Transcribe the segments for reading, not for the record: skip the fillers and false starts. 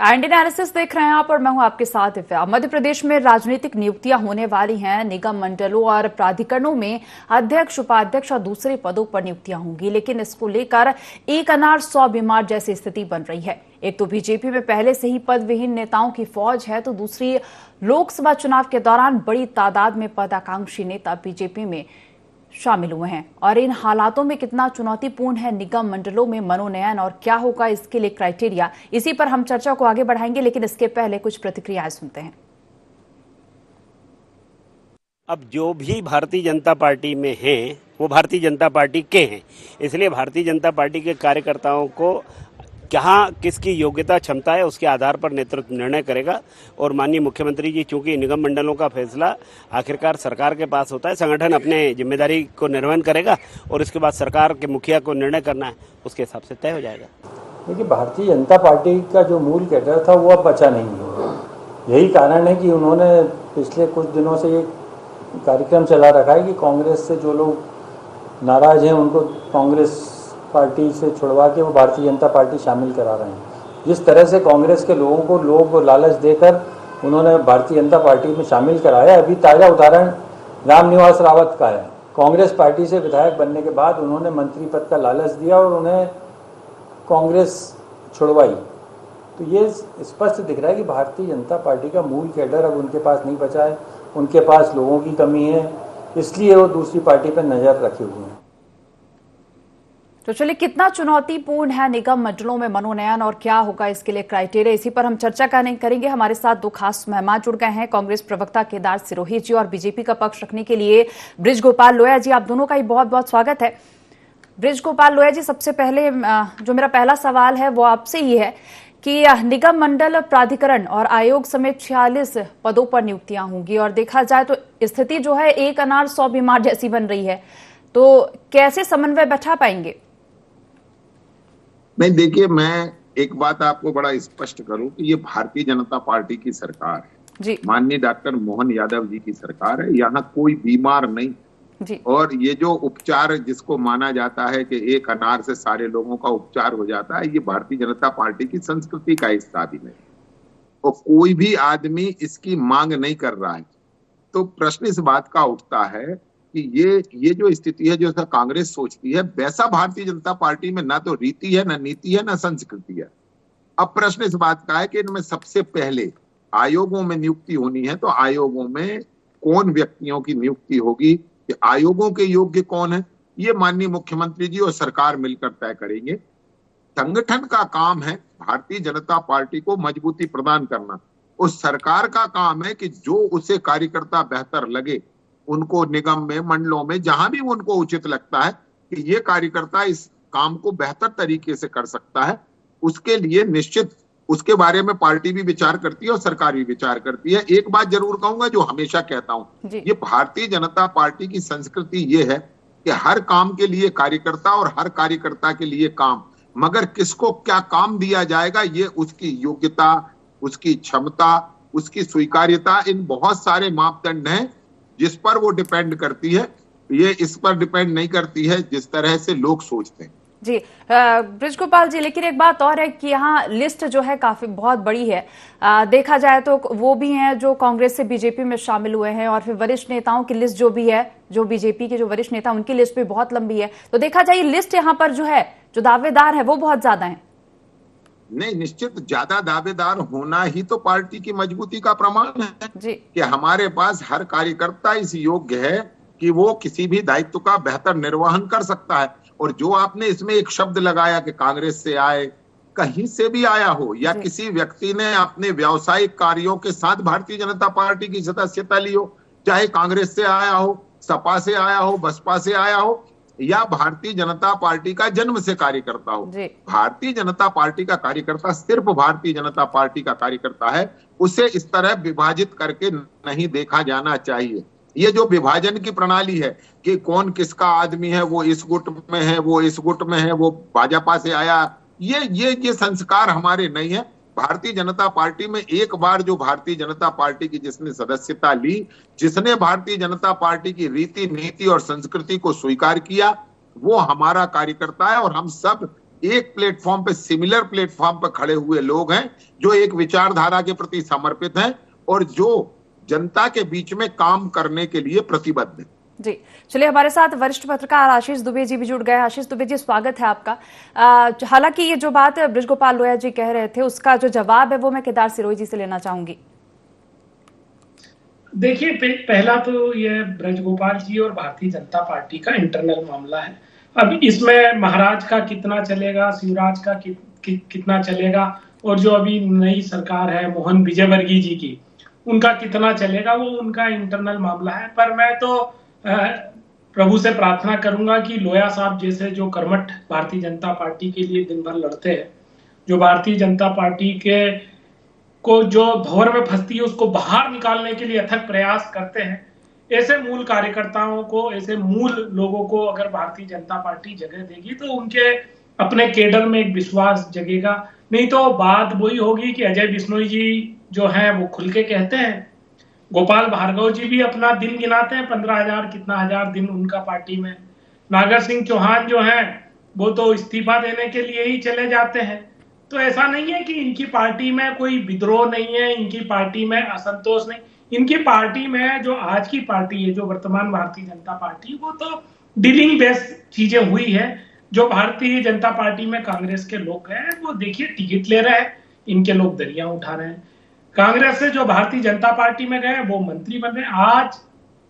Indian analysis देख रहे हैं आप और मैं हूं आपके साथ दिव्या। मध्य प्रदेश में राजनीतिक नियुक्तियां होने वाली हैं। निगम मंडलों और प्राधिकरणों में अध्यक्ष, उपाध्यक्ष और दूसरे पदों पर नियुक्तियां होंगी, लेकिन इसको लेकर एक अनार 100 बीमार जैसी स्थिति बन रही है। एक तो बीजेपी में पहले से ही पद विहीन नेताओं की फौज है, तो दूसरी लोकसभा चुनाव के दौरान बड़ी तादाद में पद आकांक्षी नेता बीजेपी में शामिल हुए हैं। और इन हालातों में कितना चुनौतीपूर्ण है निगम मंडलों में मनोनयन और क्या होगा इसके लिए क्राइटेरिया, इसी पर हम चर्चा को आगे बढ़ाएंगे, लेकिन इसके पहले कुछ प्रतिक्रियाएं सुनते हैं। अब जो भी भारतीय जनता पार्टी में हैं वो भारतीय जनता पार्टी के हैं, इसलिए भारतीय जनता पार्टी के कार्यकर्ताओं को कहाँ किसकी योग्यता क्षमता है उसके आधार पर नेतृत्व निर्णय करेगा। और माननीय मुख्यमंत्री जी, चूंकि निगम मंडलों का फैसला आखिरकार सरकार के पास होता है, संगठन अपने जिम्मेदारी को निर्वहन करेगा और इसके बाद सरकार के मुखिया को निर्णय करना है, उसके हिसाब से तय हो जाएगा। देखिए, भारतीय जनता पार्टी का जो मूल कैडर था वो अब बचा नहीं है। यही कारण है कि उन्होंने पिछले कुछ दिनों से ये कार्यक्रम चला रखा है कि कांग्रेस से जो लोग नाराज हैं उनको कांग्रेस पार्टी से छुड़वा के वो भारतीय जनता पार्टी शामिल करा रहे हैं। जिस तरह से कांग्रेस के लोगों को लोग लालच देकर उन्होंने भारतीय जनता पार्टी में शामिल कराया, अभी ताज़ा उदाहरण रामनिवास रावत का है। कांग्रेस पार्टी से विधायक बनने के बाद उन्होंने मंत्री पद का लालच दिया और उन्हें कांग्रेस छुड़वाई। तो ये स्पष्ट दिख रहा है कि भारतीय जनता पार्टी का मूल कैडर अब उनके पास नहीं बचा है, उनके पास लोगों की कमी है, इसलिए वो दूसरी पार्टी पर नज़र रखे हुए हैं। तो चलिए, कितना चुनौतीपूर्ण है निगम मंडलों में मनोनयन और क्या होगा इसके लिए क्राइटेरिया, इसी पर हम चर्चा करेंगे। हमारे साथ दो खास मेहमान जुड़ गए हैं, कांग्रेस प्रवक्ता केदार सिरोही जी और बीजेपी का पक्ष रखने के लिए बृज गोपाल लोया जी। आप दोनों का ही बहुत बहुत स्वागत है। बृज गोपाल लोया जी, सबसे पहले जो मेरा पहला सवाल है वो आपसे ही है कि निगम मंडल, प्राधिकरण और आयोग समेत 46 पदों पर नियुक्तियां होंगी और देखा जाए तो स्थिति जो है एक अनार 100 बीमार जैसी बन रही है, तो कैसे समन्वय बैठा पाएंगे? नहीं, देखिए, मैं एक बात आपको बड़ा स्पष्ट करूं कि ये भारतीय जनता पार्टी की सरकार है, माननीय डॉक्टर मोहन यादव जी की सरकार है। यहाँ कोई बीमार नहीं जी। और ये जो उपचार जिसको माना जाता है कि एक अनार से सारे लोगों का उपचार हो जाता है, ये भारतीय जनता पार्टी की संस्कृति का हिस्सा भी नहीं और कोई भी आदमी इसकी मांग नहीं कर रहा है। तो प्रश्न इस बात का उठता है कि ये जो स्थिति है, जो कांग्रेस सोचती है, वैसा भारतीय जनता पार्टी में ना तो रीति है, ना नीति है, ना संस्कृति है। अब प्रश्न इस बात का है कि इनमें सबसे पहले आयोगों में नियुक्ति होनी है, तो आयोगों में कौन व्यक्तियों की नियुक्ति होगी, कि आयोगों के योग्य कौन है, ये माननीय मुख्यमंत्री जी और सरकार मिलकर तय करेंगे। संगठन का काम है भारतीय जनता पार्टी को मजबूती प्रदान करना, उस सरकार का काम है कि जो उसे कार्यकर्ता बेहतर लगे उनको निगम में, मंडलों में, जहां भी उनको उचित लगता है कि ये कार्यकर्ता इस काम को बेहतर तरीके से कर सकता है, उसके लिए निश्चित उसके बारे में पार्टी भी विचार करती है और सरकार भी विचार करती है। एक बात जरूर कहूंगा, जो हमेशा कहता हूं, ये भारतीय जनता पार्टी की संस्कृति ये है कि हर काम के लिए कार्यकर्ता और हर कार्यकर्ता के लिए काम, मगर किसको क्या काम दिया जाएगा ये उसकी योग्यता, उसकी क्षमता, उसकी स्वीकार्यता, इन बहुत सारे मापदंड हैं जिस पर वो डिपेंड करती है। ये इस पर डिपेंड नहीं करती है जिस तरह से लोग सोचते हैं। जी बृज गोपाल जी, लेकिन एक बात और है कि यहाँ लिस्ट जो है काफी बहुत बड़ी है। देखा जाए तो वो भी हैं जो कांग्रेस से बीजेपी में शामिल हुए हैं, और फिर वरिष्ठ नेताओं की लिस्ट जो भी है, जो बीजेपी के जो वरिष्ठ नेता, उनकी लिस्ट भी बहुत लंबी है। तो देखा जाए लिस्ट यहाँ पर जो है, जो दावेदार है वो बहुत ज्यादा है। नहीं, निश्चित ज्यादा दावेदार होना ही तो पार्टी की मजबूती का प्रमाण है जी। कि हमारे पास हर कार्यकर्ता इस योग्य है कि वो किसी भी दायित्व का बेहतर निर्वहन कर सकता है। और जो आपने इसमें एक शब्द लगाया कि कांग्रेस से आए, कहीं से भी आया हो या किसी व्यक्ति ने अपने व्यावसायिक कार्यों के साथ भारतीय जनता पार्टी की सदस्यता ली हो, चाहे कांग्रेस से आया हो, सपा से आया हो, बसपा से आया हो, या भारतीय जनता पार्टी का जन्म से कार्यकर्ता हो, भारतीय जनता पार्टी का कार्यकर्ता सिर्फ भारतीय जनता पार्टी का कार्यकर्ता है। उसे इस तरह विभाजित करके नहीं देखा जाना चाहिए। ये जो विभाजन की प्रणाली है कि कौन किसका आदमी है, वो इस गुट में है, वो इस गुट में है, वो भाजपा से आया, ये संस्कार हमारे नहीं है। भारतीय जनता पार्टी में एक बार जो भारतीय जनता पार्टी की जिसने सदस्यता ली, जिसने भारतीय जनता पार्टी की रीति, नीति और संस्कृति को स्वीकार किया, वो हमारा कार्यकर्ता है और हम सब एक प्लेटफॉर्म पे, सिमिलर प्लेटफॉर्म पर खड़े हुए लोग हैं जो एक विचारधारा के प्रति समर्पित हैं और जो जनता के बीच में काम करने के लिए प्रतिबद्ध हैं। जी, चलिए हमारे साथ वरिष्ठ पत्रकार आशीष दुबे जी भी जुड़ गए। आशीष दुबे जी, स्वागत है आपका। हालांकि ये जो बात बृजगोपाल लोया जी कह रहे थे, उसका जो जवाब है वो मैं केदार सिरोही जी से लेना चाहूंगी। देखिए, पहला तो ये बृजगोपाल जी और भारतीय जनता पार्टी का इंटरनल मामला है। अब इसमें महाराज का कितना चलेगा, शिवराज का कितना चलेगा, और जो अभी नई सरकार है मोहन विजयवर्गीय जी की, उनका कितना चलेगा, वो उनका इंटरनल मामला है। पर मैं तो प्रभु से प्रार्थना करूंगा कि लोया साहब जैसे जो कर्मठ भारतीय जनता पार्टी के लिए दिन भर लड़ते हैं, जो भारतीय जनता पार्टी के को जो भंवर में फंसती है उसको बाहर निकालने के लिए अथक प्रयास करते हैं, ऐसे मूल कार्यकर्ताओं को, ऐसे मूल लोगों को अगर भारतीय जनता पार्टी जगह देगी तो उनके अपने केडर में एक विश्वास जगेगा। नहीं तो बात वही होगी कि अजय बिश्नोई जी जो हैं वो खुल के कहते हैं, गोपाल भार्गव जी भी अपना दिन गिनाते हैं, 15,000 कितना हजार दिन उनका पार्टी में। नागर सिंह चौहान जो हैं वो तो इस्तीफा देने के लिए ही चले जाते हैं। तो ऐसा नहीं है कि इनकी पार्टी में कोई विद्रोह नहीं है, इनकी पार्टी में असंतोष नहीं। इनकी पार्टी में जो आज की पार्टी है, जो वर्तमान भारतीय जनता पार्टी, वो तो डीलिंग बेस्ड चीजें हुई है। जो भारतीय जनता पार्टी में कांग्रेस के लोग हैं वो देखिए टिकट ले रहे हैं, इनके लोग दरिया उठा रहे हैं। कांग्रेस से जो भारतीय जनता पार्टी में गए वो मंत्री बन रहे हैं। आज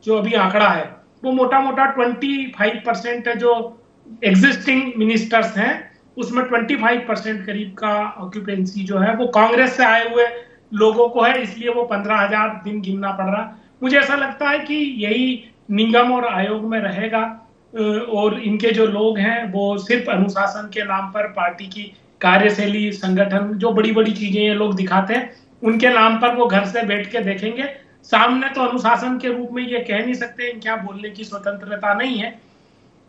जो अभी आंकड़ा है वो मोटा मोटा 25% है, जो एग्जिस्टिंग मिनिस्टर्स हैं उसमें 25% करीब का ऑक्यूपेंसी जो है वो कांग्रेस से आए हुए लोगों को है, इसलिए वो 15,000 दिन गिनना पड़ रहा। मुझे ऐसा लगता है कि यही निगम और आयोग में रहेगा और इनके जो लोग हैं वो सिर्फ अनुशासन के नाम पर पार्टी की कार्यशैली, संगठन, जो बड़ी बड़ी चीजें ये लोग दिखाते हैं उनके नाम पर वो घर से बैठ के देखेंगे। सामने तो अनुशासन के रूप में ये कह नहीं सकते, इनके यहाँ बोलने की स्वतंत्रता नहीं है।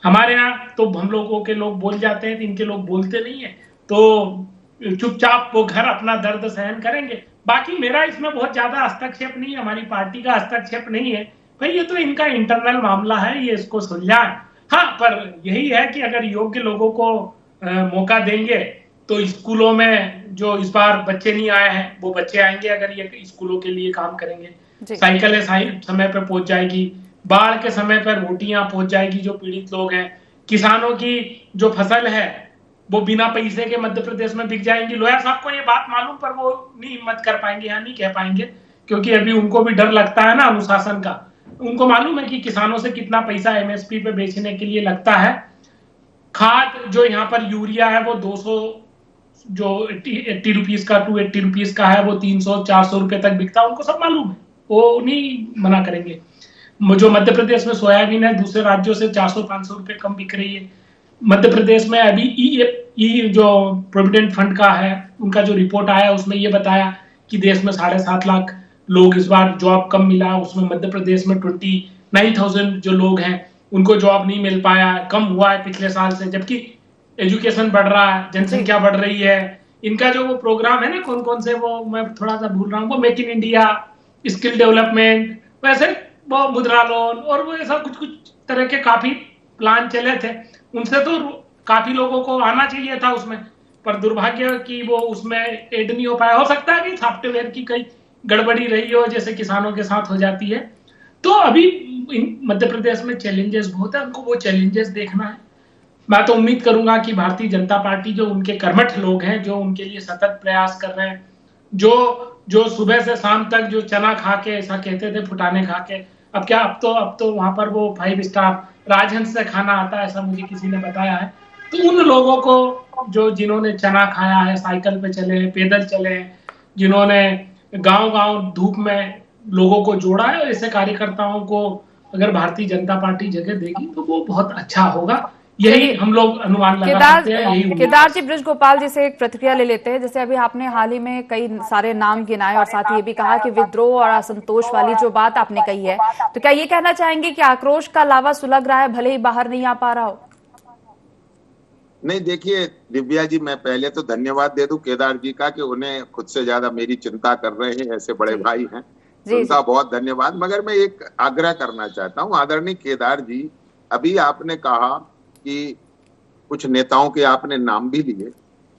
हमारे यहाँ तो हम लोगों के लोग बोल जाते हैं, इनके लोग बोलते नहीं है, तो चुपचाप वो घर अपना दर्द सहन करेंगे। बाकी मेरा इसमें बहुत ज्यादा हस्तक्षेप नहीं है, हमारी पार्टी का हस्तक्षेप नहीं है भाई, ये तो इनका इंटरनल मामला है, ये इसको सुलझाएं। हाँ, पर यही है कि अगर योग्य लोगों को मौका देंगे तो स्कूलों में जो इस बार बच्चे नहीं आए हैं वो बच्चे आएंगे अगर ये स्कूलों के लिए काम करेंगे। साइकिलें समय पर पहुंच जाएगी, बाढ़ के समय पर रोटियां पहुंच जाएगी जो पीड़ित लोग हैं, किसानों की जो फसल है वो बिना पैसे के मध्य प्रदेश में बिक जाएंगी। लोया साहब को ये बात मालूम, पर वो नहीं हिम्मत कर पाएंगे या नहीं कह पाएंगे, क्योंकि अभी उनको भी डर लगता है ना अनुशासन का। उनको मालूम है कि किसानों से कितना पैसा एमएसपी पे बेचने के लिए लगता है। खाद जो यहाँ पर यूरिया है वो 200 जो 80 रुपीज का 280 रुपीज का है वो 300-400 रुपए तक बिकता है, उनको सब मालूम है, वो नहीं मना करेंगे। जो मध्य प्रदेश में सोयाबीन है दूसरे राज्यों से 400-500 रुपए कम बिक रही है। मध्य प्रदेश में अभी ई जो प्रोविडेंट फंड का है उनका जो रिपोर्ट आया उसमें ये बताया कि देश में 7.5 लाख लोग इस बार जॉब कम मिला, उसमें मध्य प्रदेश में 29,000 जो लोग हैं उनको जॉब नहीं मिल पाया, कम हुआ है पिछले साल से, जबकि एजुकेशन बढ़ रहा है, जनसंख्या बढ़ रही है। इनका जो वो प्रोग्राम है ना कौन कौन से, वो मैं थोड़ा सा भूल रहा हूँ, वो make in India, skill development, वैसे वो मुद्रा लोन और वो ऐसा कुछ कुछ तरह के काफी प्लान चले थे, उनसे तो काफी लोगों को आना चाहिए था उसमें, पर दुर्भाग्य कि वो उसमें ऐड नहीं हो पाया। हो सकता है कि सॉफ्टवेयर की कई गड़बड़ी रही हो जैसे किसानों के साथ हो जाती है। तो अभी मध्य प्रदेश में चैलेंजेस बहुत है, उनको वो चैलेंजेस देखना है। मैं तो उम्मीद करूंगा कि भारतीय जनता पार्टी जो उनके कर्मठ लोग हैं, जो उनके लिए सतत प्रयास कर रहे हैं, जो सुबह से शाम तक जो चना खा के ऐसा कहते थे फुटाने खा के, अब तो वहां पर वो 5 स्टार राजहंस से खाना आता है, ऐसा मुझे किसी ने बताया है। तो उन लोगों को जिन्होंने चना खाया है, साइकिल पे चले हैं, पैदल चले हैं, जिन्होंने गांव-गांव धूप में लोगों को जोड़ा है, ऐसे कार्यकर्ताओं को अगर भारतीय जनता पार्टी जगह देगी तो वो बहुत अच्छा होगा। यही हम लोग अनुमान लगा सकते हैं। केदार जी, बृजगोपाल जी से एक प्रतिक्रिया ले लेते हैं। जैसे अभी आपने हाल ही में कई सारे नाम गिनाए और साथ ही ये भी कहा कि विद्रोह और असंतोष वाली जो बात आपने कही है, तो क्या ये कहना चाहेंगे कि आक्रोश का लावा सुलग रहा है, भले ही बाहर नहीं आ पा रहा हो? नहीं, देखिए दिव्या जी, मैं पहले तो धन्यवाद दे दूं केदार जी का कि उन्हें खुद से ज्यादा मेरी चिंता कर रहे हैं, ऐसे बड़े भाई हैं, उनका बहुत धन्यवाद। मगर मैं एक आग्रह करना चाहता हूं, आदरणीय केदार जी, अभी आपने कहा कि कुछ नेताओं के आपने नाम भी लिए,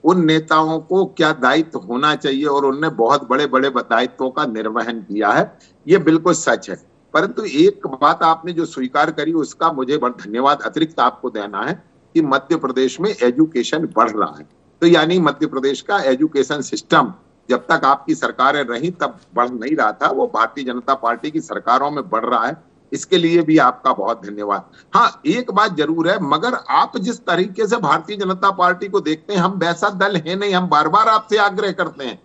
उन नेताओं को क्या दायित्व होना चाहिए और उनने बहुत बड़े बड़े दायित्वों का निर्वहन किया है, ये बिल्कुल सच है। परंतु एक बात आपने जो स्वीकार करी उसका मुझे बड़ा धन्यवाद अतिरिक्त आपको देना है कि मध्य प्रदेश में एजुकेशन बढ़ रहा है। तो यानी मध्य प्रदेश का एजुकेशन सिस्टम जब तक आपकी सरकारें रही तब बढ़ नहीं रहा था, वो भारतीय जनता पार्टी की सरकारों में बढ़ रहा है। इसके लिए भी आपका बहुत धन्यवाद। हाँ, एक बात जरूर है, मगर आप जिस तरीके से भारतीय जनता पार्टी को देखते हैं, हम वैसा दल है नहीं। हम बार बार आपसे आग्रह करते हैं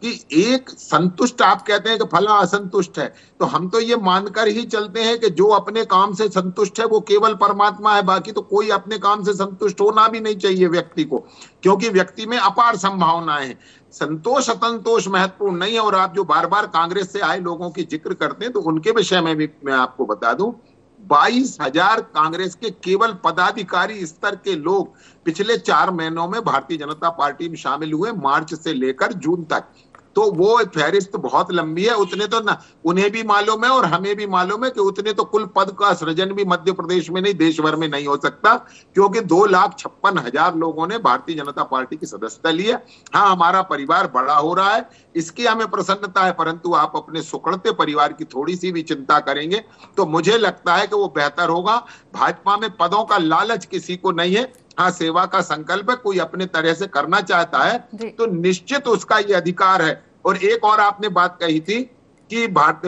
कि एक संतुष्ट, आप कहते हैं कि फला असंतुष्ट है, तो हम तो ये मानकर ही चलते हैं कि जो अपने काम से संतुष्ट है वो केवल परमात्मा है, बाकी तो कोई अपने काम से संतुष्ट होना भी नहीं चाहिए व्यक्ति को, क्योंकि व्यक्ति में अपार संभावनाएं हैं। संतोष असंतोष महत्वपूर्ण नहीं है। और आप जो बार बार कांग्रेस से आए लोगों की जिक्र करते हैं, तो उनके विषय में भी मैं आपको बता दूं, 22,000 कांग्रेस के केवल पदाधिकारी स्तर के लोग पिछले 4 महीनों में भारतीय जनता पार्टी में शामिल हुए, मार्च से लेकर जून तक। तो वो फहरिस्त बहुत लंबी है। उतने तो ना उन्हें भी मालूम है और हमें भी मालूम है कि उतने तो कुल पद का सृजन भी मध्य प्रदेश में नहीं, देश भर में नहीं हो सकता, क्योंकि 2,56,000 लोगों ने भारतीय जनता पार्टी की सदस्यता ली है। हाँ, हमारा परिवार बड़ा हो रहा है, इसकी हमें प्रसन्नता है, परंतु आप अपने सुकड़ते परिवार की थोड़ी सी भी चिंता करेंगे तो मुझे लगता है कि वो बेहतर होगा। भाजपा में पदों का लालच किसी को नहीं है। हाँ, सेवा का संकल्प है, कोई अपने तरह से करना चाहता है तो निश्चित उसका ये अधिकार है। और एक और आपने बात कही थी कि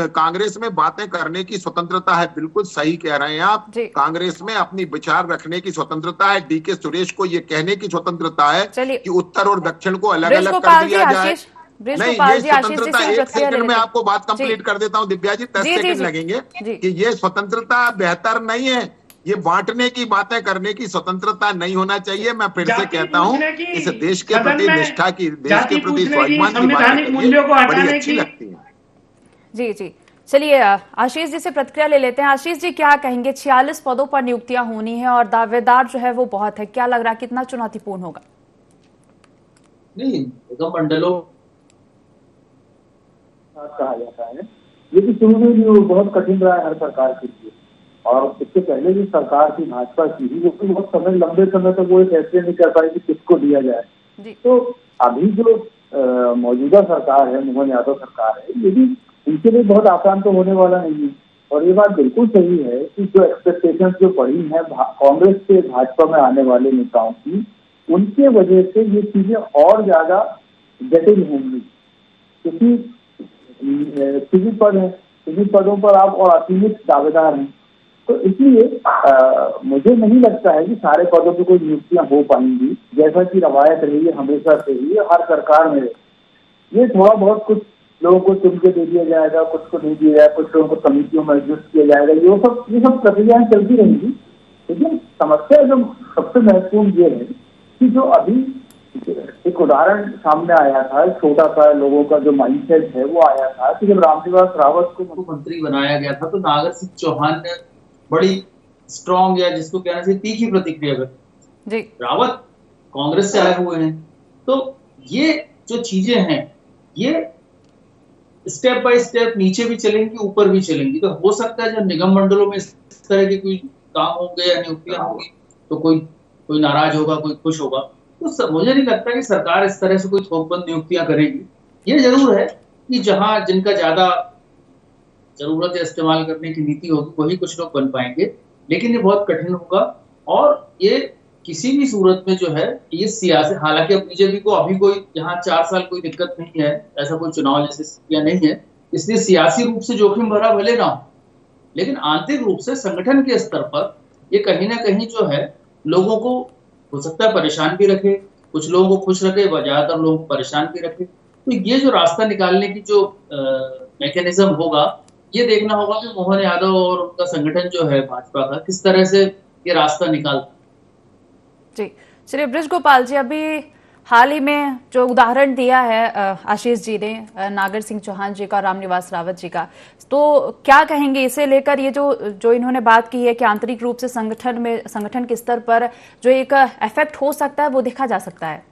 कांग्रेस में बातें करने की स्वतंत्रता है, बिल्कुल सही कह रहे हैं आप। कांग्रेस में अपनी विचार रखने की स्वतंत्रता है। डीके सुरेश को ये कहने की स्वतंत्रता है कि उत्तर और दक्षिण को अलग अलग कर दिया जाए। नहीं, ये स्वतंत्रता, एक सेकंड में आपको बात कंप्लीट कर देता हूँ दिव्या जी, 10 सेकंड लगेंगे, कि ये स्वतंत्रता बेहतर नहीं है। ये बांटने की बातें करने की स्वतंत्रता नहीं होना चाहिए। मैं फिर से कहता हूँ, इस देश के प्रति निष्ठा की, देश के प्रति स्वाभिमान की बातें बड़ी अच्छी लगती है। जी जी, चलिए आशीष जी से प्रतिक्रिया ले लेते हैं। आशीष जी, क्या कहेंगे? 46 पदों पर नियुक्तियां होनी है और दावेदार जो है वो बहुत है, क्या लग रहा है कितना चुनौतीपूर्ण होगा? नहीं, निगम मंडलों कहा जाता है, लेकिन चुनाव बहुत कठिन रहा है हर सरकार के लिए। और इससे पहले भी सरकार थी भाजपा की, वो बहुत समय, लंबे समय तक वो फैसले नहीं कर पाई कि किसको दिया जाए। तो अभी जो मौजूदा सरकार है, मोहन यादव सरकार है, ये भी इनके लिए बहुत आसान तो होने वाला नहीं है। और ये बात बिल्कुल सही है कि जो एक्सपेक्टेशंस जो बढ़ी है कांग्रेस से भाजपा में आने वाले नेताओं की, उनके वजह से ये चीजें और ज्यादा जटिल होंगी, क्योंकि सीमित पद है, सीमित पदों पर आप और असीमित दावेदार हैं। तो इसलिए मुझे नहीं लगता है कि सारे पदों पर कोई नियुक्तियां हो पाएंगी, जैसा कि रवायत रही है हमेशा से ही हर सरकार में। ये थोड़ा बहुत कुछ लोगों को चुन के दे दिया जाएगा, कुछ को नहीं दिया जाएगा, कुछ लोगों को समितियों में एडजस्ट किया जाएगा, ये सब प्रक्रियाएं चलती रहेंगी। लेकिन समस्या जो सबसे महत्वपूर्ण ये है कि जो अभी एक उदाहरण सामने आया था, छोटा सा लोगों का जो माइंडसेट है वो आया था कि जब रामनिवास रावत को मंत्री बनाया गया था तो नागर सिंह चौहान ने बड़ी स्ट्रॉन्ग, या जिसको कहना चाहिए तीखी प्रतिक्रिया व्यक्त। रावत कांग्रेस से आए हुए हैं, तो ये जो चीजें हैं ये स्टेप बाय स्टेप नीचे भी चलेंगी, ऊपर भी चलेंगी। तो हो सकता है जब निगम मंडलों में इस तरह के कोई काम होंगे या नियुक्तियां होंगी तो कोई नाराज होगा, कोई खुश होगा। तो मुझे नहीं लगता कि सरकार इस तरह से कोई थोकबंद नियुक्तियां करेगी। ये जरूर है कि जहां जिनका ज्यादा जरूरत है इस्तेमाल करने की नीति होगी वही कुछ लोग बन पाएंगे, लेकिन ये बहुत कठिन होगा। और ये किसी भी सूरत में जो है ये सियासत, हालांकि अब बीजेपी को अभी कोई यहाँ 4 साल कोई दिक्कत नहीं है, ऐसा कोई चुनाव जैसे स्थितियां नहीं है, इसलिए सियासी रूप से जोखिम भरा भले ना हो, लेकिन आंतरिक रूप से संगठन के स्तर पर ये कहीं ना कहीं जो है लोगों को हो सकता है परेशान भी रखे, कुछ लोगों को खुश रखे, ज्यादातर लोगों को परेशान भी रखे। तो ये जो रास्ता निकालने की जो मैकेनिज्म होगा, ये देखना होगा कि मोहन यादव और उनका संगठन जो है भाजपा का किस तरह से ये रास्ता निकालता। जी चलिए, बृज गोपाल जी, अभी हाल ही में जो उदाहरण दिया है आशीष जी ने नागर सिंह चौहान जी का, रामनिवास रावत जी का, तो क्या कहेंगे इसे लेकर? ये जो इन्होंने बात की है कि आंतरिक रूप से संगठन के स्तर पर जो एक इफेक्ट हो सकता है वो देखा जा सकता है।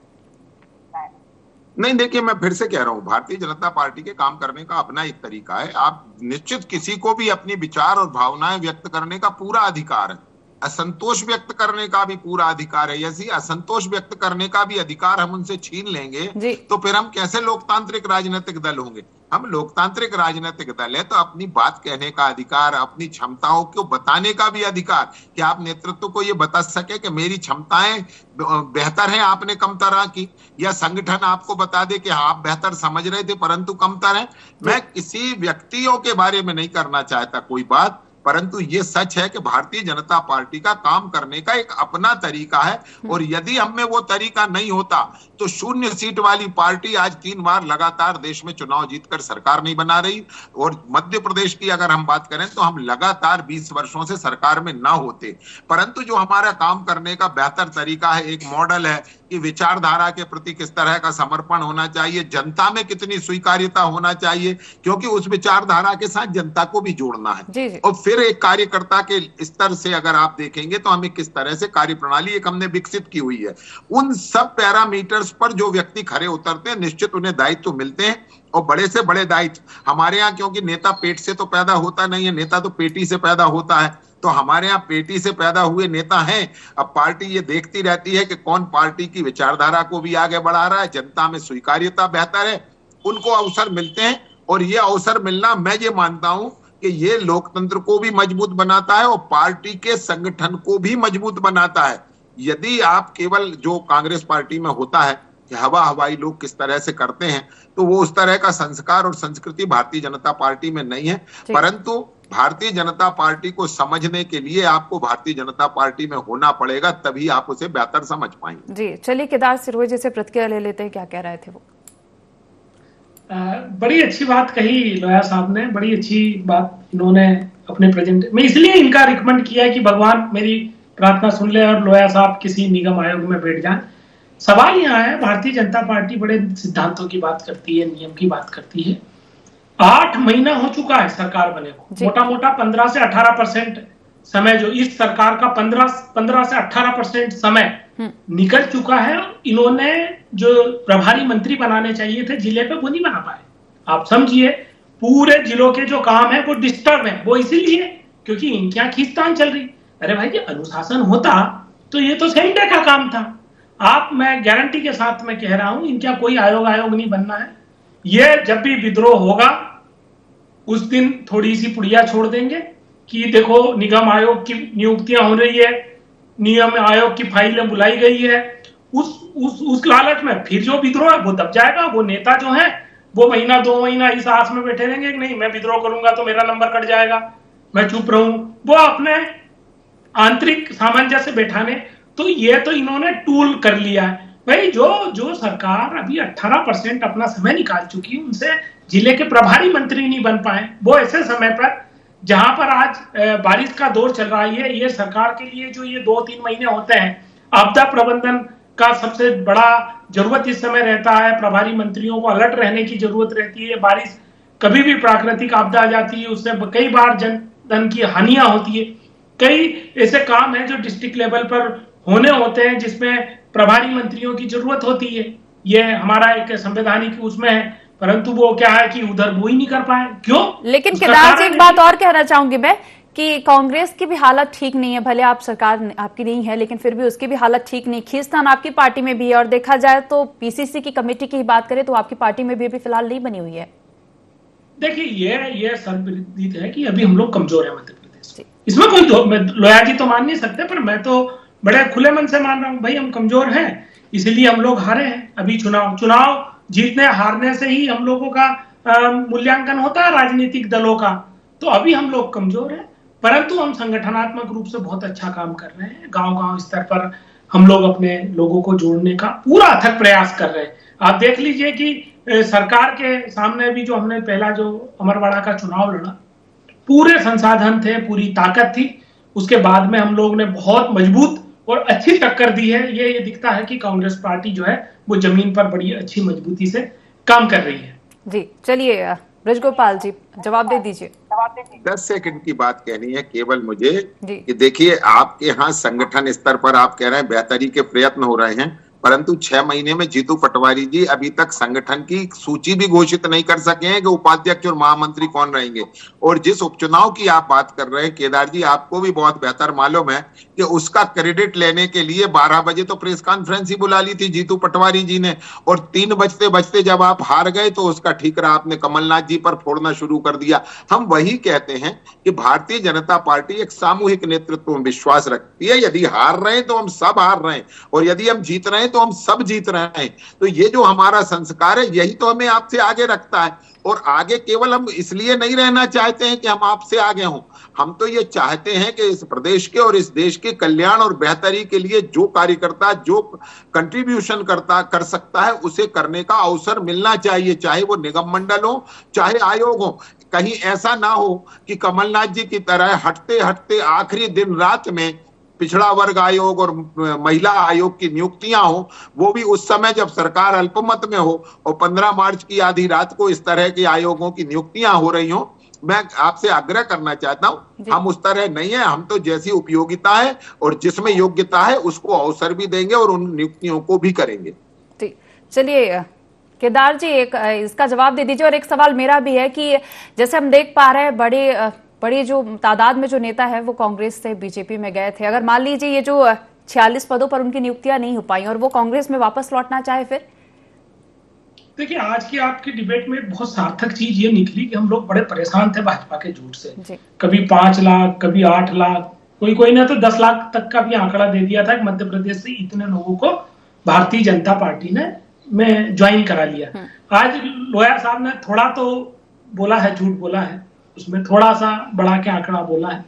नहीं, देखिए, मैं फिर से कह रहा हूँ, भारतीय जनता पार्टी के काम करने का अपना एक तरीका है। आप निश्चित किसी को भी अपनी विचार और भावनाएं व्यक्त करने का पूरा अधिकार है, असंतोष व्यक्त करने का भी पूरा अधिकार है। यदि असंतोष व्यक्त करने का भी अधिकार हम उनसे छीन लेंगे तो फिर हम कैसे लोकतांत्रिक राजनीतिक दल होंगे? हम लोकतांत्रिक राजनीतिक दल है तो अपनी बात कहने का अधिकार, अपनी क्षमताओं को बताने का भी अधिकार, कि आप नेतृत्व को ये बता सके कि मेरी क्षमताएं बेहतर हैं, आपने कमतर की, या संगठन आपको बता दे कि आप बेहतर समझ रहे थे परंतु कमतर हैं। मैं किसी व्यक्तियों के बारे में नहीं करना चाहता कोई बात, परंतु ये सच है कि भारतीय जनता पार्टी का काम करने का एक अपना तरीका है, और यदि हमें वो तरीका नहीं होता तो 0 सीट वाली पार्टी आज 3 बार लगातार देश में चुनाव जीतकर सरकार नहीं बना रही। और मध्य प्रदेश की अगर हम बात करें तो हम लगातार 20 वर्षों से सरकार में ना होते, परंतु जो हमारा काम करने का बेहतर तरीका है, एक मॉडल है कि विचारधारा के प्रति किस तरह का समर्पण होना चाहिए, जनता में कितनी स्वीकार्यता होना चाहिए, क्योंकि उस विचारधारा के साथ जनता को भी जोड़ना है। और फिर एक कार्यकर्ता के स्तर से अगर आप देखेंगे तो हमें किस तरह से कार्यप्रणाली एक हमने विकसित की हुई है, उन सब पैरामीटर्स पर जो व्यक्ति खरे उतरते हैं निश्चित उन्हें दायित्व मिलते हैं, और बड़े से बड़े दायित्व हमारे यहाँ, क्योंकि नेता पेट से तो पैदा होता नहीं है, नेता तो पेटी से पैदा होता है, तो हमारे यहाँ पेटी से पैदा हुए नेता हैं। अब पार्टी ये देखती रहती है कि कौन पार्टी की विचारधारा को भी आगे बढ़ा रहा है, जनता में स्वीकार्यता बेहतर है, उनको अवसर मिलते हैं। और ये अवसर मिलना, मैं ये मानता हूं कि ये लोकतंत्र को भी मजबूत बनाता है और पार्टी के संगठन को भी मजबूत बनाता है। यदि आप केवल जो कांग्रेस पार्टी में होता है कि हवा हवाई लोग किस तरह से करते हैं, तो वो उस तरह का संस्कार और संस्कृति भारतीय जनता पार्टी में नहीं है। परंतु भारतीय जनता पार्टी को समझने के लिए आपको भारतीय जनता पार्टी में होना पड़ेगा, तभी आप उसे बेहतर समझ पाएंगे। जी चलिए, केदार सिरोही जैसे प्रतिक्रिया ले लेते हैं, क्या कह रहे थे वो? बड़ी अच्छी बात कही लोया साहब ने, बड़ी अच्छी बात इन्होंने अपने प्रेजेंट में, इसलिए इनका रिकमेंड किया है कि भगवान मेरी प्रार्थना सुन ले और लोया साहब किसी निगम आयोग में बैठ जाए। सवाल यहाँ है, भारतीय जनता पार्टी बड़े सिद्धांतों की बात करती है, नियम की बात करती है। 8 महीना हो चुका है सरकार बने को, मोटा मोटा 15 से 18% समय, जो इस सरकार का 15 से 18% समय निकल चुका है। इन्होंने जो प्रभारी मंत्री बनाने चाहिए थे जिले पे, वो नहीं बना पाए। आप समझिए, पूरे जिलों के जो काम है वो डिस्टर्ब है, वो इसीलिए क्योंकि इनके यहाँ खींचतान चल रही। अरे भाई, ये अनुशासन होता तो ये तो सेंटर का काम था। मैं गारंटी के साथ में कह रहा हूं, इनका कोई आयोग नहीं बनना है। ये जब भी विद्रोह होगा उस दिन थोड़ी सी पुड़िया छोड़ देंगे कि देखो निगम आयोग की नियुक्तियां हो रही है, निगम आयोग की फाइलें बुलाई गई है। उस लालच में फिर जो विद्रोह है वो दब जाएगा। वो नेता जो है वो महीना 2 महीना इस आस में बैठे रहेंगे कि नहीं, मैं विद्रोह करूंगा तो मेरा नंबर कट जाएगा, मैं चुप रहूं। वो अपने आंतरिक सामंजस्य बैठाने, तो ये तो इन्होंने टूल कर लिया है। भाई, जो सरकार अभी 18% अपना समय निकाल चुकी है, उनसे जिले के प्रभारी मंत्री नहीं बन पाए, वो ऐसे समय पर जहां पर आज बारिश का दौर चल रहा है। ये सरकार के लिए जो ये 2-3 महीने होते हैं, आपदा प्रबंधन का सबसे बड़ा जरूरत इस समय रहता है। प्रभारी मंत्रियों को अलर्ट रहने की जरूरत रहती है। बारिश, कभी भी प्राकृतिक आपदा आ जाती है, उससे कई बार जनधन की हानियां होती है। कई ऐसे काम है जो डिस्ट्रिक्ट लेवल पर होने होते हैं जिसमें प्रभारी मंत्रियों की जरूरत होती है। ये हमारा एक संवैधानिक उसमें है, परंतु वो क्या है कि उधर वो ही नहीं कर पाए। क्यों? लेकिन केदार जी, एक बात और कहना चाहूंगी मैं कि कांग्रेस की भी हालत ठीक नहीं है। भले आप सरकार आपकी नहीं है, लेकिन फिर भी उसकी भी हालत ठीक नहीं। खींचतान आपकी पार्टी में भी है, और देखा जाए तो पीसीसी की कमेटी की बात करें तो आपकी पार्टी में भी अभी फिलहाल नहीं बनी हुई है। देखिए, ये सर्वविदित है कि अभी हम लोग कमजोर है मध्य प्रदेश। इसमें कोई लोया जी तो मान नहीं सकते, पर मैं तो बड़े खुले मन से मान रहा हूं। भाई, हम कमजोर हैं, इसीलिए हम लोग हारे हैं। अभी चुनाव जीतने हारने से ही हम लोगों का मूल्यांकन होता है राजनीतिक दलों का। तो अभी हम लोग कमजोर हैं, परंतु हम संगठनात्मक रूप से बहुत अच्छा काम कर रहे हैं। गांव-गांव स्तर पर हम लोग अपने लोगों को जोड़ने का पूरा अथक प्रयास कर रहे हैं। आप देख लीजिए कि सरकार के सामने भी जो हमने पहला जो अमरवाड़ा का चुनाव लड़ा, पूरे संसाधन थे, पूरी ताकत थी। उसके बाद में हम लोग ने बहुत मजबूत और अच्छी टक्कर दी है। ये दिखता है कि कांग्रेस पार्टी जो है वो जमीन पर बड़ी अच्छी मजबूती से काम कर रही है। जी चलिए, ब्रजगोपाल जी जवाब दे दीजिए। 10 सेकंड की बात कहनी है केवल मुझे कि देखिए, आपके यहाँ संगठन स्तर पर आप कह रहे हैं बेहतरी के प्रयत्न हो रहे हैं, परंतु 6 महीने में जीतू पटवारी जी अभी तक संगठन की सूची भी घोषित नहीं कर सके हैं कि उपाध्यक्ष और महामंत्री कौन रहेंगे। और जिस उपचुनाव की आप बात कर रहे हैं केदार जी, आपको भी बहुत बेहतर मालूम है कि उसका क्रेडिट लेने के लिए 12 बजे तो प्रेस कॉन्फ्रेंस ही बुला ली थी जीतू पटवारी जी ने, और 3 बजते बजते जब आप हार गए तो उसका ठीकरा आपने कमलनाथ जी पर फोड़ना शुरू कर दिया। हम वही कहते हैं कि भारतीय जनता पार्टी एक सामूहिक नेतृत्व में विश्वास रखती है। यदि हार रहे हैं तो हम सब हार रहे हैं, और यदि हम जीत रहे हैं तो हम सब जीत रहे हैं। तो ये जो हमारा संस्कार है यही तो हमें आपसे आगे रखता है। और आगे केवल हम इसलिए नहीं रहना चाहते हैं कि हम आपसे आगे हों, हम तो ये चाहते हैं कि इस प्रदेश के और इस देश के कल्याण और बेहतरी के लिए जो कार्यकर्ता जो कंट्रीब्यूशन कर सकता है उसे करने का अवसर मिलना चाहिए, चाहे वो निगम मंडल हो चाहे आयोग हो। कहीं ऐसा ना हो कि कमलनाथ जी की तरह हटते हटते आखिरी दिन रात में पिछड़ा वर्ग आयोग और महिला आयोग की नियुक्तियां हो, वो भी उस समय जब सरकार अल्पमत में हो, और 15 मार्च की आधी रात को इस तरह के आयोगों की नियुक्तियां हो रही हो। मैं आपसे आग्रह करना चाहता हूं, हम उस तरह नहीं है, हम तो जैसी उपयोगिता है और जिसमें योग्यता है उसको अवसर भी देंगे और उन नियुक्तियों को भी करेंगे। चलिए केदार जी, एक इसका जवाब दे दीजिए। और एक सवाल मेरा भी है कि जैसे हम देख पा रहे हैं बड़ी जो तादाद में जो नेता है वो कांग्रेस से बीजेपी में गए थे। अगर मान लीजिए ये जो 46 पदों पर उनकी नियुक्तियां नहीं हो पाई और वो कांग्रेस में वापस लौटना चाहे, फिर देखिए आज की आपकी डिबेट में बहुत सार्थक चीज ये निकली कि हम लोग बड़े परेशान थे भाजपा के झूठ से। कभी 5 लाख, कभी 8 लाख, कोई ना तो 10 लाख तक का भी आंकड़ा दे दिया था कि मध्य प्रदेश से इतने लोगों को भारतीय जनता पार्टी ने में ज्वाइन करा लिया। आज लोया साहब ने थोड़ा तो बोला है, झूठ बोला है, उसमें थोड़ा सा बढ़ा के आंकड़ा बोला है,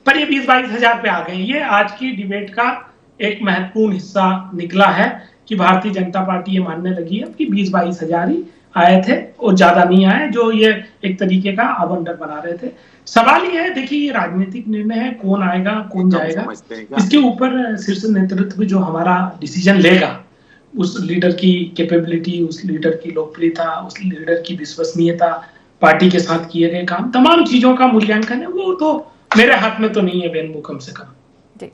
पर ये 20-22 हजार पे आ गए। ये आज की डिबेट का एक महत्वपूर्ण हिस्सा निकला है कि भारतीय जनता पार्टी ये मानने लगी है कि 20-22 हजार ही आए थे और ज्यादा नहीं आए, जो ये एक तरीके का आवंटन बना रहे थे। सवाल ये है, देखिए ये राजनीतिक निर्णय है, कौन आएगा कौन जाएगा, इसके ऊपर शीर्ष नेतृत्व जो हमारा डिसीजन लेगा, उस लीडर की कैपेबिलिटी, उस लीडर की लोकप्रियता, उस लीडर की विश्वसनीयता, पार्टी के साथ किए गए काम, तमाम चीजों का मूल्यांकन है, वो तो मेरे हाथ में तो नहीं है बेनबू, कम से कम। जी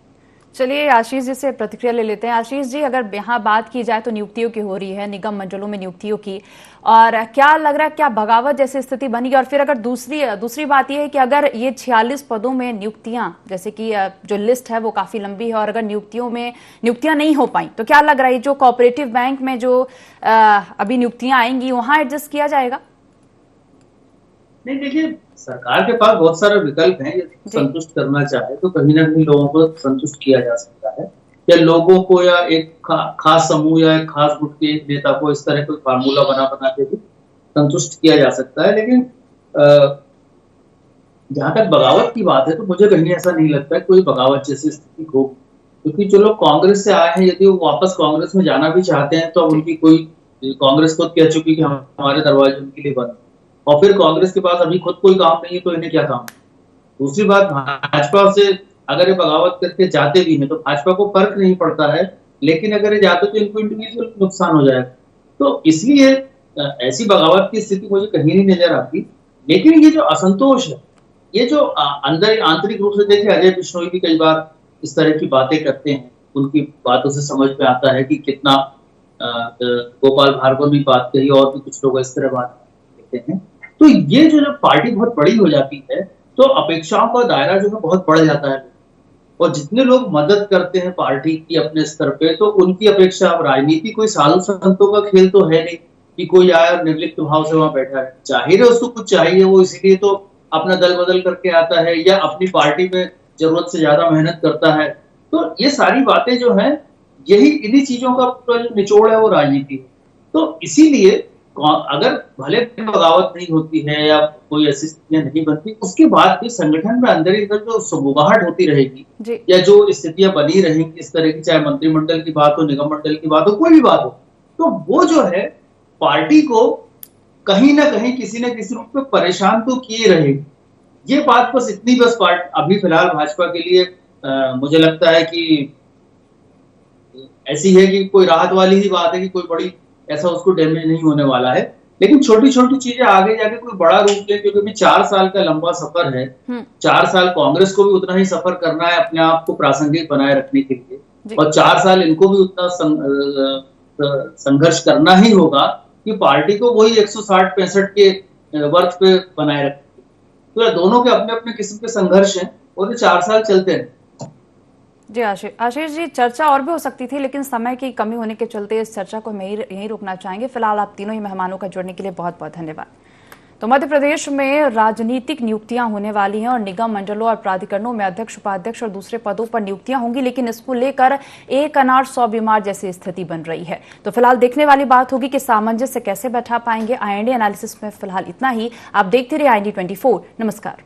चलिए आशीष जी से प्रतिक्रिया ले लेते हैं। आशीष जी, अगर यहाँ बात की जाए तो नियुक्तियों की हो रही है, निगम मंडलों में नियुक्तियों की, और क्या लग रहा है, क्या बगावत जैसी स्थिति बनी? और फिर अगर दूसरी बात यह है कि अगर ये 46 पदों में नियुक्तियां, जैसे कि जो लिस्ट है वो काफी लंबी है, और अगर नियुक्तियां नहीं हो पाई तो क्या लग रहा है जो कोऑपरेटिव बैंक में जो अभी नियुक्तियां आएंगी वहां एडजस्ट किया जाएगा? नहीं, देखिए सरकार के पास बहुत सारे विकल्प हैं। यदि संतुष्ट करना चाहे तो कहीं ना कहीं लोगों को संतुष्ट किया जा सकता है, या लोगों को या एक खास समूह या एक खास गुट के एक नेता को इस तरह कोई फार्मूला बना के भी संतुष्ट किया जा सकता है। लेकिन जहां तक बगावत की बात है तो मुझे कहीं ऐसा नहीं लगता है कोई बगावत जैसी स्थिति हो, क्योंकि जो लोग कांग्रेस से आए हैं यदि वो वापस कांग्रेस में जाना भी चाहते हैं तो अब उनकी कोई, कांग्रेस खुद कह चुकी कि हमारे दरवाजे उनके लिए बंद, और फिर कांग्रेस के पास अभी खुद कोई काम नहीं है तो इन्हें क्या काम। दूसरी बात, भाजपा से अगर ये बगावत करके जाते भी हैं तो भाजपा को फर्क नहीं पड़ता है, लेकिन अगर ये जाते तो इनको इंडिविजुअल नुकसान हो जाएगा। तो इसलिए ऐसी बगावत की स्थिति मुझे कहीं नहीं नजर आती। लेकिन ये जो असंतोष है, ये जो अंदर आंतरिक रूप से, देखिए अजय बिश्नोई भी कई बार इस तरह की बातें करते हैं, उनकी बातों से समझ में आता है कि कितना, गोपाल भार्गव भी बात कही और भी कुछ लोग इस तरह बात कहते हैं। तो ये जो पार्टी बहुत बड़ी हो जाती है तो अपेक्षाओं का दायरा जो है बहुत बढ़ जाता है, और जितने लोग मदद करते हैं पार्टी की अपने स्तर पे तो उनकी अपेक्षा, अब राजनीति कोई साधु संतों का खेल तो है नहीं कि कोई आया और निर्लिप्त भाव से वहां बैठा है। जाहिर है उसको कुछ चाहिए, वो इसीलिए तो अपना दल बदल करके आता है या अपनी पार्टी में जरूरत से ज्यादा मेहनत करता है। तो ये सारी बातें जो है, यही इन्हीं चीजों का पूरा जो निचोड़ है वो राजनीति है। तो इसीलिए अगर भले बगावत नहीं होती है या कोई ऐसी स्थितियां नहीं बनती, उसके बाद भी संगठन में अंदर ही अंदर जो सुगबुगाहट होती रहेगी या जो स्थितियां बनी रहेंगी इस तरह की, चाहे मंत्रिमंडल की बात हो, निगम मंडल की बात हो, कोई भी बात हो, तो वो जो है पार्टी को कहीं ना कहीं किसी न किसी रूप में परेशान तो किए रहेगी। ये बात बस इतनी अभी फिलहाल भाजपा के लिए मुझे लगता है कि ऐसी है कि कोई राहत वाली ही बात है कि कोई बड़ी ऐसा उसको डैमेज नहीं होने वाला है। लेकिन छोटी छोटी चीजें आगे जाके कोई बड़ा रूप ले, क्योंकि 4 साल का लंबा सफर है। 4 साल कांग्रेस को भी उतना ही सफर करना है अपने आप को प्रासंगिक बनाए रखने के लिए। और 4 साल इनको भी उतना संघर्ष करना ही होगा कि पार्टी को वही 160-65 के वर्थ पे बनाए रखे। तो दोनों के अपने अपने किस्म के संघर्ष हैं और ये 4 साल चलते हैं। जी आशीष जी, चर्चा और भी हो सकती थी लेकिन समय की कमी होने के चलते इस चर्चा को हम यहीं रोकना चाहेंगे। फिलहाल आप तीनों ही मेहमानों का जुड़ने के लिए बहुत बहुत धन्यवाद। तो मध्य प्रदेश में राजनीतिक नियुक्तियां होने वाली हैं और निगम मंडलों और प्राधिकरणों में अध्यक्ष, उपाध्यक्ष और दूसरे पदों पर नियुक्तियां होंगी, लेकिन इसको लेकर एक अनार 100 बीमार जैसी स्थिति बन रही है। तो फिलहाल देखने वाली बात होगी कि सामंजस्य कैसे बैठा पाएंगे। IND एनालिसिस में फिलहाल इतना ही। आप देखते रहिए IND 24। नमस्कार।